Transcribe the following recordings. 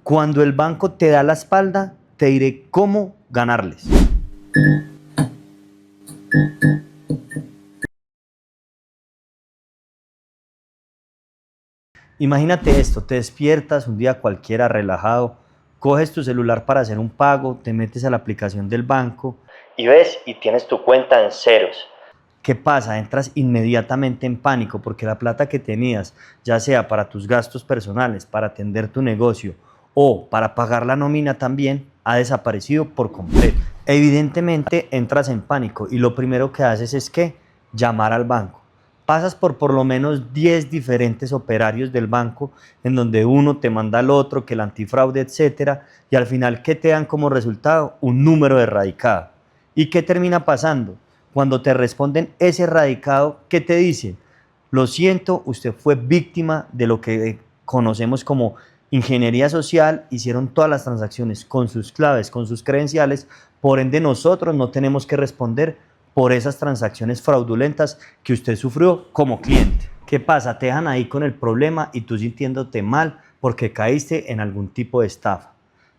Cuando el banco te da la espalda, te diré cómo ganarles. Imagínate esto, te despiertas un día cualquiera relajado, coges tu celular para hacer un pago, te metes a la aplicación del banco y ves y tienes tu cuenta en ceros. ¿Qué pasa? Entras inmediatamente en pánico porque la plata que tenías, ya sea para tus gastos personales, para atender tu negocio o para pagar la nómina también, ha desaparecido por completo. Evidentemente entras en pánico y lo primero que haces es ¿qué? Llamar al banco. Pasas por lo menos 10 diferentes operarios del banco en donde uno te manda al otro, que el antifraude, etcétera, y al final, ¿qué te dan como resultado? Un número erradicado. ¿Y qué termina pasando? Cuando te responden ese erradicado, ¿qué te dicen? Lo siento, usted fue víctima de lo que conocemos como ingeniería social, hicieron todas las transacciones con sus claves, con sus credenciales, por ende nosotros no tenemos que responder por esas transacciones fraudulentas que usted sufrió como cliente. ¿Qué pasa? Te dejan ahí con el problema y tú sintiéndote mal porque caíste en algún tipo de estafa.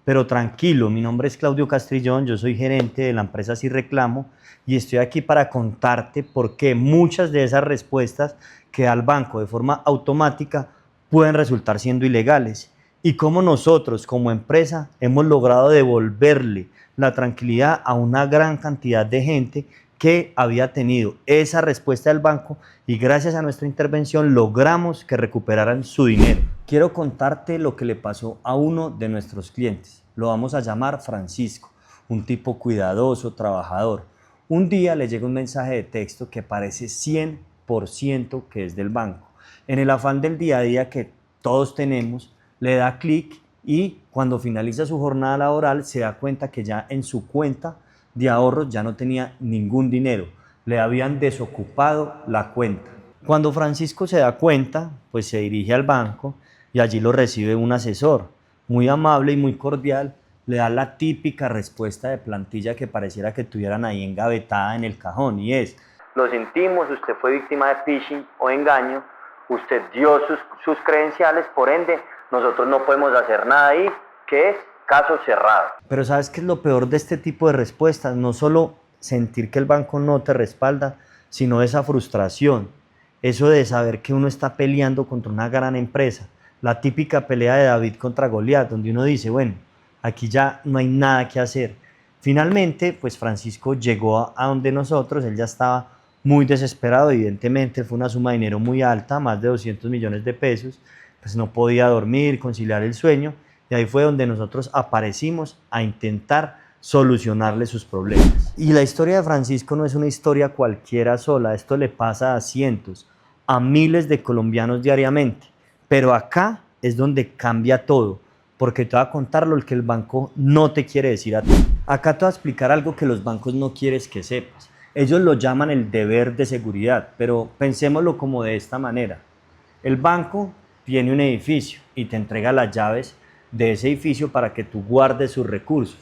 Pero tranquilo, mi nombre es Claudio Castrillón, yo soy gerente de la empresa Sin Reclamo y estoy aquí para contarte por qué muchas de esas respuestas que da el banco de forma automática pueden resultar siendo ilegales y cómo nosotros como empresa hemos logrado devolverle la tranquilidad a una gran cantidad de gente que había tenido esa respuesta del banco y gracias a nuestra intervención logramos que recuperaran su dinero. Quiero contarte lo que le pasó a uno de nuestros clientes. Lo vamos a llamar Francisco, un tipo cuidadoso, trabajador. Un día le llega un mensaje de texto que parece 100% que es del banco. En el afán del día a día que todos tenemos, le da clic y cuando finaliza su jornada laboral se da cuenta que ya en su cuenta de ahorros ya no tenía ningún dinero, le habían desocupado la cuenta. Cuando Francisco se da cuenta, pues se dirige al banco y allí lo recibe un asesor, muy amable y muy cordial, le da la típica respuesta de plantilla que pareciera que tuvieran ahí engavetada en el cajón y es: lo sentimos, usted fue víctima de phishing o engaño, usted dio sus credenciales, por ende, nosotros no podemos hacer nada ahí, que es caso cerrado. Pero ¿sabes qué es lo peor de este tipo de respuestas? No solo sentir que el banco no te respalda, sino esa frustración, eso de saber que uno está peleando contra una gran empresa, la típica pelea de David contra Goliat, donde uno dice, bueno, aquí ya no hay nada que hacer. Finalmente, pues Francisco llegó a donde nosotros, él ya estaba muy desesperado, evidentemente fue una suma de dinero muy alta, más de 200 millones de pesos, pues no podía dormir, conciliar el sueño, y ahí fue donde nosotros aparecimos a intentar solucionarle sus problemas. Y la historia de Francisco no es una historia cualquiera sola, esto le pasa a cientos, a miles de colombianos diariamente, pero acá es donde cambia todo, porque te voy a contar lo que el banco no te quiere decir a ti. Acá te voy a explicar algo que los bancos no quieres que sepas. Ellos lo llaman el deber de seguridad, pero pensémoslo como de esta manera. El banco tiene un edificio y te entrega las llaves de ese edificio para que tú guardes sus recursos.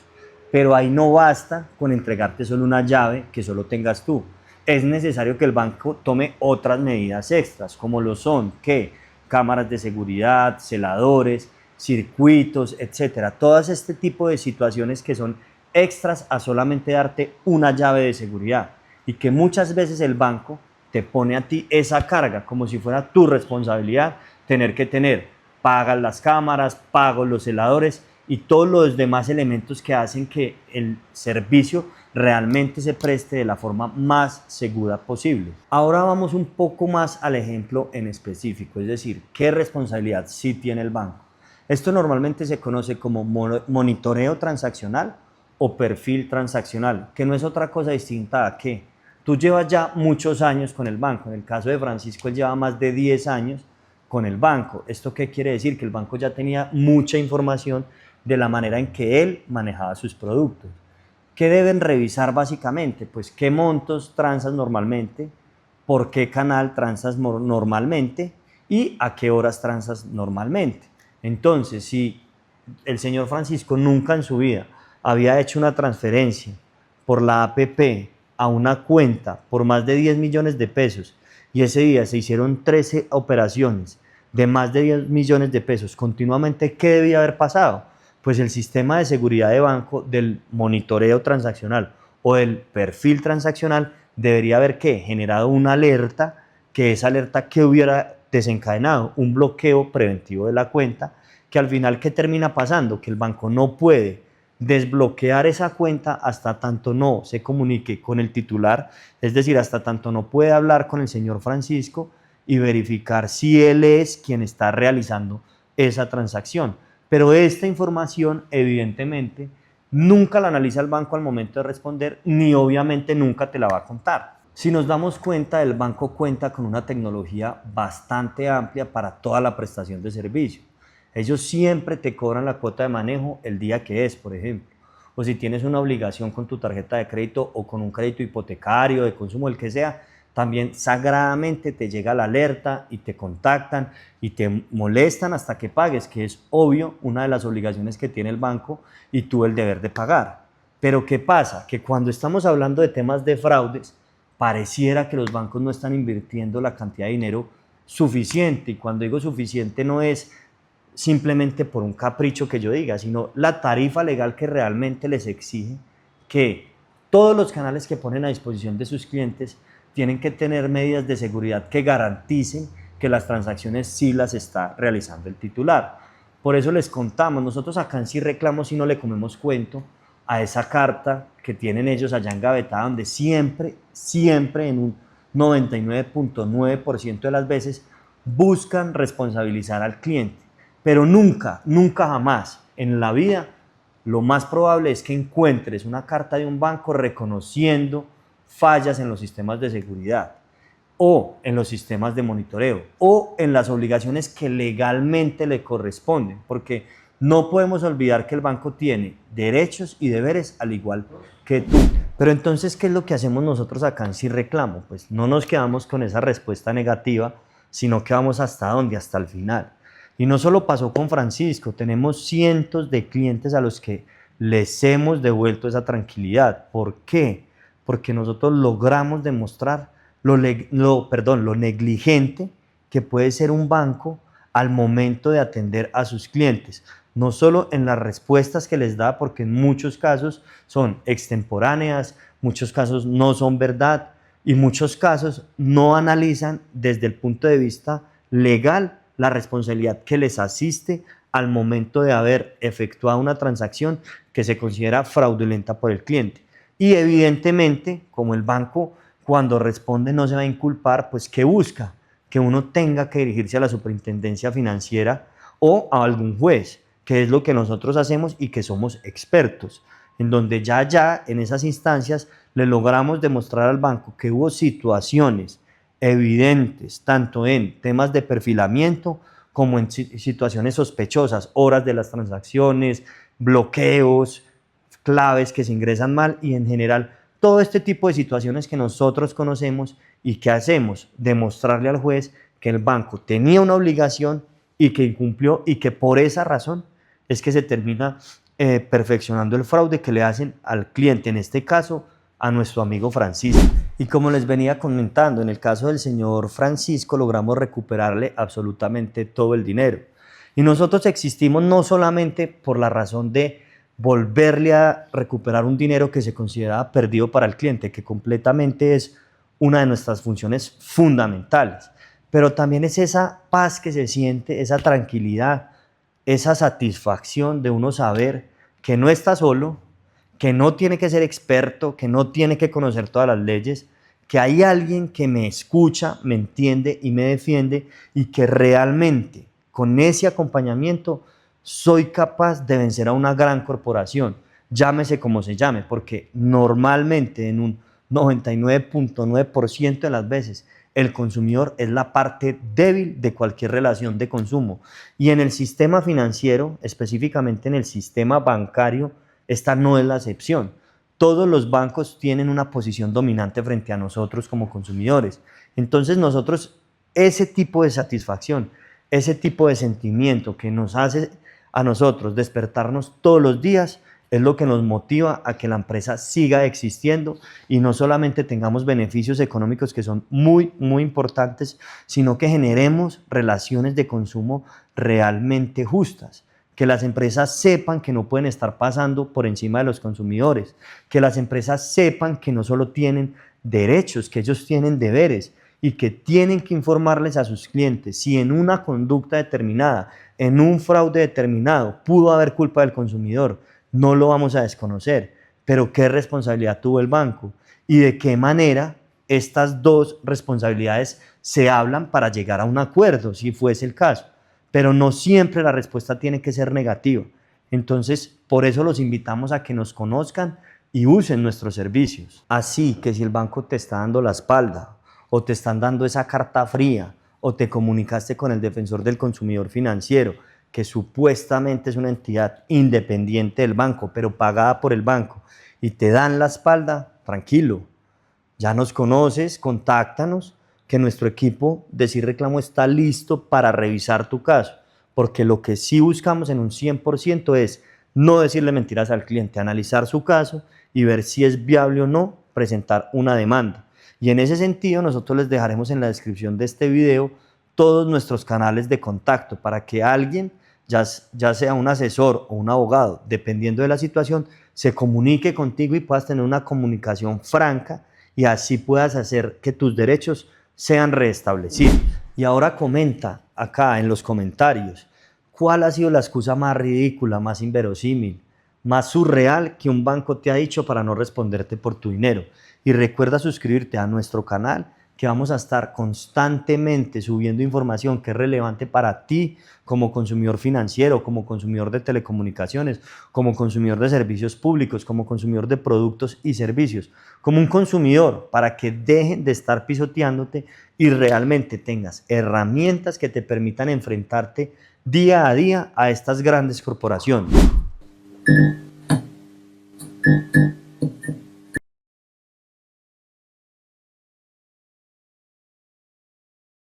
Pero ahí no basta con entregarte solo una llave que solo tengas tú. Es necesario que el banco tome otras medidas extras, como lo son que cámaras de seguridad, celadores, circuitos, etcétera. Todas este tipo de situaciones que son extras a solamente darte una llave de seguridad y que muchas veces el banco te pone a ti esa carga como si fuera tu responsabilidad tener que tener. Pagas las cámaras, pagas los celadores y todos los demás elementos que hacen que el servicio realmente se preste de la forma más segura posible. Ahora vamos un poco más al ejemplo en específico, es decir, ¿qué responsabilidad sí tiene el banco? Esto normalmente se conoce como monitoreo transaccional o perfil transaccional, que no es otra cosa distinta a que tú llevas ya muchos años con el banco. En el caso de Francisco, él lleva más de 10 años con el banco. ¿Esto qué quiere decir? Que el banco ya tenía mucha información de la manera en que él manejaba sus productos. ¿Qué deben revisar básicamente? Pues qué montos transas normalmente, por qué canal transas normalmente y a qué horas transas normalmente. Entonces, si el señor Francisco nunca en su vida había hecho una transferencia por la APP a una cuenta por más de 10 millones de pesos y ese día se hicieron 13 operaciones de más de 10 millones de pesos continuamente, ¿qué debía haber pasado? pues el sistema de seguridad de banco del monitoreo transaccional o del perfil transaccional debería haber generado una alerta, que esa alerta que hubiera desencadenado un bloqueo preventivo de la cuenta, que al final ¿qué termina pasando? Que el banco no puede desbloquear esa cuenta hasta tanto no se comunique con el titular, es decir, hasta tanto no puede hablar con el señor Francisco y verificar si él es quien está realizando esa transacción. Pero esta información, evidentemente, nunca la analiza el banco al momento de responder, ni obviamente nunca te la va a contar. Si nos damos cuenta, el banco cuenta con una tecnología bastante amplia para toda la prestación de servicio. Ellos siempre te cobran la cuota de manejo el día que es, por ejemplo. O si tienes una obligación con tu tarjeta de crédito o con un crédito hipotecario, de consumo, el que sea, también sagradamente te llega la alerta y te contactan y te molestan hasta que pagues, que es obvio una de las obligaciones que tiene el banco y tú el deber de pagar. Pero ¿qué pasa? Que cuando estamos hablando de temas de fraudes, pareciera que los bancos no están invirtiendo la cantidad de dinero suficiente, y cuando digo suficiente no es simplemente por un capricho que yo diga, sino la tarifa legal que realmente les exige que todos los canales que ponen a disposición de sus clientes tienen que tener medidas de seguridad que garanticen que las transacciones sí las está realizando el titular. Por eso les contamos, nosotros acá en Sí Reclamo sí no le comemos cuento a esa carta que tienen ellos allá en Gavetada, donde siempre en un 99.9% de las veces buscan responsabilizar al cliente, pero nunca jamás en la vida lo más probable es que encuentres una carta de un banco reconociendo fallas en los sistemas de seguridad o en los sistemas de monitoreo o en las obligaciones que legalmente le corresponden, porque no podemos olvidar que el banco tiene derechos y deberes al igual que tú. Pero entonces, ¿qué es lo que hacemos nosotros acá en Sí Reclamo? Pues no nos quedamos con esa respuesta negativa, sino que vamos hasta dónde, hasta el final. Y no solo pasó con Francisco, tenemos cientos de clientes a los que les hemos devuelto esa tranquilidad. ¿Por qué? Porque nosotros logramos demostrar lo negligente que puede ser un banco al momento de atender a sus clientes. No solo en las respuestas que les da, porque en muchos casos son extemporáneas, muchos casos no son verdad y muchos casos no analizan desde el punto de vista legal la responsabilidad que les asiste al momento de haber efectuado una transacción que se considera fraudulenta por el cliente. Y evidentemente, como el banco cuando responde no se va a inculpar, pues ¿qué busca? Que uno tenga que dirigirse a la superintendencia financiera o a algún juez, que es lo que nosotros hacemos y que somos expertos, en donde ya en esas instancias le logramos demostrar al banco que hubo situaciones evidentes, tanto en temas de perfilamiento como en situaciones sospechosas, horas de las transacciones, bloqueos, claves que se ingresan mal y en general todo este tipo de situaciones que nosotros conocemos y que hacemos demostrarle al juez que el banco tenía una obligación y que incumplió y que por esa razón es que se termina perfeccionando el fraude que le hacen al cliente, en este caso a nuestro amigo Francisco. Y como les venía comentando, en el caso del señor Francisco logramos recuperarle absolutamente todo el dinero. Y nosotros existimos no solamente por la razón de volverle a recuperar un dinero que se consideraba perdido para el cliente, que completamente es una de nuestras funciones fundamentales, pero también es esa paz que se siente, esa tranquilidad, esa satisfacción de uno saber que no está solo, que no tiene que ser experto, que no tiene que conocer todas las leyes, que hay alguien que me escucha, me entiende y me defiende y que realmente con ese acompañamiento soy capaz de vencer a una gran corporación, llámese como se llame, porque normalmente en un 99.9% de las veces el consumidor es la parte débil de cualquier relación de consumo. Y en el sistema financiero, específicamente en el sistema bancario, esta no es la excepción. Todos los bancos tienen una posición dominante frente a nosotros como consumidores. Entonces nosotros, ese tipo de satisfacción, ese tipo de sentimiento que nos hace a nosotros despertarnos todos los días, es lo que nos motiva a que la empresa siga existiendo y no solamente tengamos beneficios económicos que son muy importantes, sino que generemos relaciones de consumo realmente justas. que las empresas sepan que no pueden estar pasando por encima de los consumidores, que las empresas sepan que no solo tienen derechos, que ellos tienen deberes y que tienen que informarles a sus clientes si en una conducta determinada, en un fraude determinado, pudo haber culpa del consumidor. No lo vamos a desconocer, pero ¿qué responsabilidad tuvo el banco? ¿Y de qué manera estas dos responsabilidades se hablan para llegar a un acuerdo, si fuese el caso? Pero no siempre la respuesta tiene que ser negativa. Entonces, por eso los invitamos a que nos conozcan y usen nuestros servicios. Así que si el banco te está dando la espalda o te están dando esa carta fría o te comunicaste con el defensor del consumidor financiero, que supuestamente es una entidad independiente del banco, pero pagada por el banco, y te dan la espalda, tranquilo, ya nos conoces, contáctanos, que nuestro equipo de Sí Reclamo está listo para revisar tu caso, porque lo que sí buscamos en un 100% es no decirle mentiras al cliente, analizar su caso y ver si es viable o no presentar una demanda. Y en ese sentido nosotros les dejaremos en la descripción de este video todos nuestros canales de contacto para que alguien, ya sea un asesor o un abogado, dependiendo de la situación, se comunique contigo y puedas tener una comunicación franca y así puedas hacer que tus derechos sean restablecidos. Y ahora comenta acá en los comentarios cuál ha sido la excusa más ridícula, más inverosímil, más surreal que un banco te ha dicho para no responderte por tu dinero. Y recuerda suscribirte a nuestro canal, que vamos a estar constantemente subiendo información que es relevante para ti como consumidor financiero, como consumidor de telecomunicaciones, como consumidor de servicios públicos, como consumidor de productos y servicios, como un consumidor, para que dejen de estar pisoteándote y realmente tengas herramientas que te permitan enfrentarte día a día a estas grandes corporaciones.